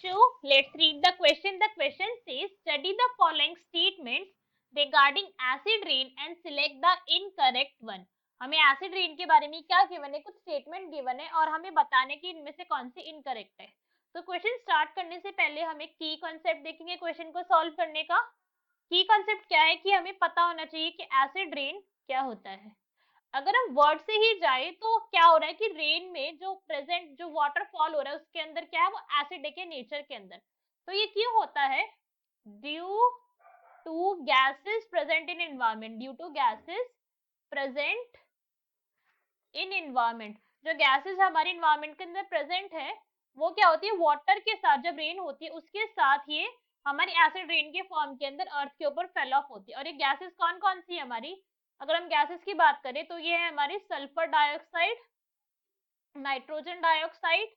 2, let's read the question. The question says, study the following statements regarding acid rain and select the incorrect one. हमें acid rain के बारे में क्या given है, कुछ statement given है और हमें बताने की इनमें से कौन सी इनकरेक्ट है. तो क्वेश्चन स्टार्ट करने से पहले हम एक की कॉन्सेप्ट देखेंगे क्वेश्चन को सॉल्व करने का. की कॉन्सेप्ट क्या है कि हमें पता होना चाहिए कि एसिड रेन क्या होता है. अगर हम वर्ड से ही जाए तो क्या हो रहा है कि रेन में जो प्रेजेंट जो वाटरफॉल हो रहा है उसके अंदर क्या है, वो एसिडिक है नेचर के अंदर. तो ये क्यों होता है? Due to gases present in environment. Due to gases present in environment. जो गैसेस हमारे एनवायरमेंट के अंदर प्रेजेंट है वो क्या होती है, वाटर के साथ जब रेन होती है उसके साथ ये हमारी एसिड रेन के फॉर्म के अंदर अर्थ के ऊपर फेल ऑफ होती है. और ये गैसेस कौन कौन सी है हमारी? अगर हम गैसेस की बात करें तो ये है हमारी sulphur dioxide, nitrogen dioxide,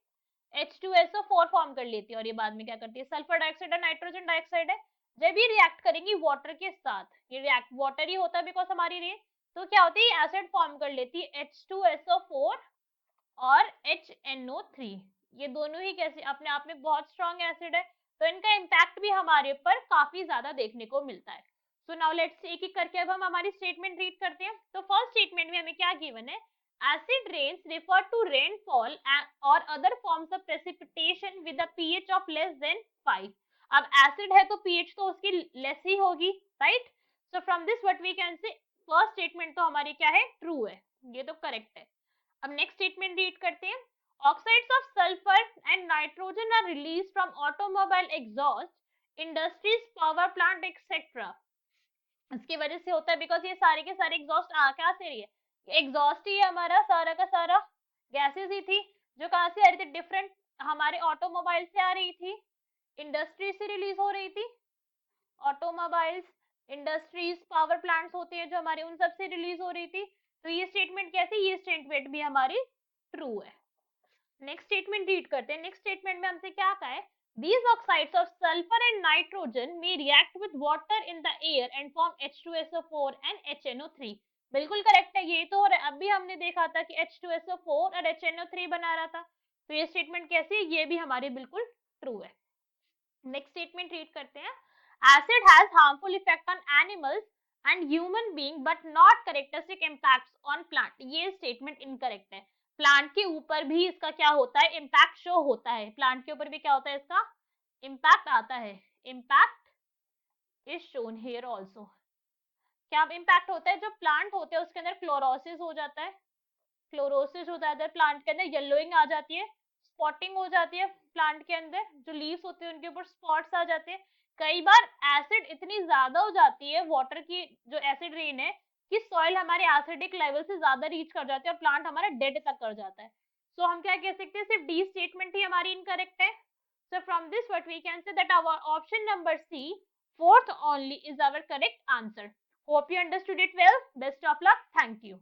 H2SO4 form कर लेती है. और ये बाद में क्या करती है, सल्फर डाइऑक्साइड और नाइट्रोजन डाइऑक्साइड है. जब ये रिएक्ट करेंगी वाटर के साथ, ये रिएक्ट वाटर ही होता है बिकॉज हमारी रेन, तो क्या होती है एसिड फॉर्म कर लेती है H2SO4 और HNO3. ये दोनों ही कैसे अपने आप में बहुत स्ट्रॉन्ग एसिड है, तो इनका इम्पैक्ट भी हमारे ऊपर काफी ज्यादा देखने को मिलता है. सो नाउ लेट्स एक एक करके अब हम हमारी स्टेटमेंट रीड करते हैं. तो फर्स्ट स्टेटमेंट में हमें क्या गिवन है, acid rains refer to rainfall or other forms of precipitation with a pH of less than 5. अब acid है तो pH तो उसकी लेस ही होगी, right? So from this what we can say, first statement तो हमारी क्या है, ट्रू है, ये तो करेक्ट है. अब नेक्स्ट स्टेटमेंट रीड करते हैं. Oxides of sulphur and nitrogen are release from automobile exhaust, industries, power plant etcetera. इसकी वजह से होता है बिकॉज ये सारे के सारे एग्जॉस्ट क्या से रही है, एग्जॉस्ट ही है हमारा, सारा का सारा गैसेस ही थी जो कहां से आ रही थी, डिफरेंट हमारे ऑटोमोबाइल से आ रही थी, इंडस्ट्री से रिलीज हो रही थी. ऑटोमोबाइल्स, इंडस्ट्रीज, पावर प्लांट्स होते हैं जो हमारे, उन सब से रिलीज हो रही थी. तो ये स्टेटमेंट कैसे, ये स्टेटमेंट भी हमारी ट्रू है. नेक्स्ट स्टेटमेंट रीड करते हैं. नेक्स्ट स्टेटमेंट में हमसे क्या कहा है, these oxides of sulfur and nitrogen may react with water in the air and form H2SO4 and HNO3. बिल्कुल करेक्ट है, ये तो अभी हमने देखा था कि H2SO4 और HNO3 बना रहा था. तो ये स्टेटमेंट कैसी है, ये भी हमारी बिल्कुल ट्रू है. नेक्स्ट स्टेटमेंट रीड करते हैं. Acid has harmful effect on animals and human being but not characteristic impacts on plant. ये स्टेटमेंट इनकरेक्ट है. प्लांट के ऊपर भी इसका क्या होता है, इम्पैक्ट शो होता है. प्लांट के ऊपर भी क्या होता है, इसका इम्पैक्ट आता है. Impact is shown here also. क्या इम्पैक्ट होता है, जो प्लांट होते हैं उसके अंदर क्लोरोसिस हो जाता है, क्लोरोसिस हो जाता है प्लांट के अंदर, येलोइंग आ जाती है, स्पॉटिंग हो जाती है प्लांट के अंदर, जो लीव्स होते हैं उनके ऊपर स्पॉट्स आ जाते हैं. कई बार एसिड इतनी ज्यादा हो जाती है वाटर की, जो एसिड रेन है, कि सॉइल हमारे एसिडिक लेवल से ज्यादा रीच कर जाते हैं और प्लांट हमारा डेड तक कर जाता है. सो हम क्या कह सकते हैं, सिर्फ डी स्टेटमेंट ही हमारी इनकरेक्ट है. So from this what we can say that our option number C, fourth only, is our correct answer. Hope you understood it well. Best of luck. Thank you.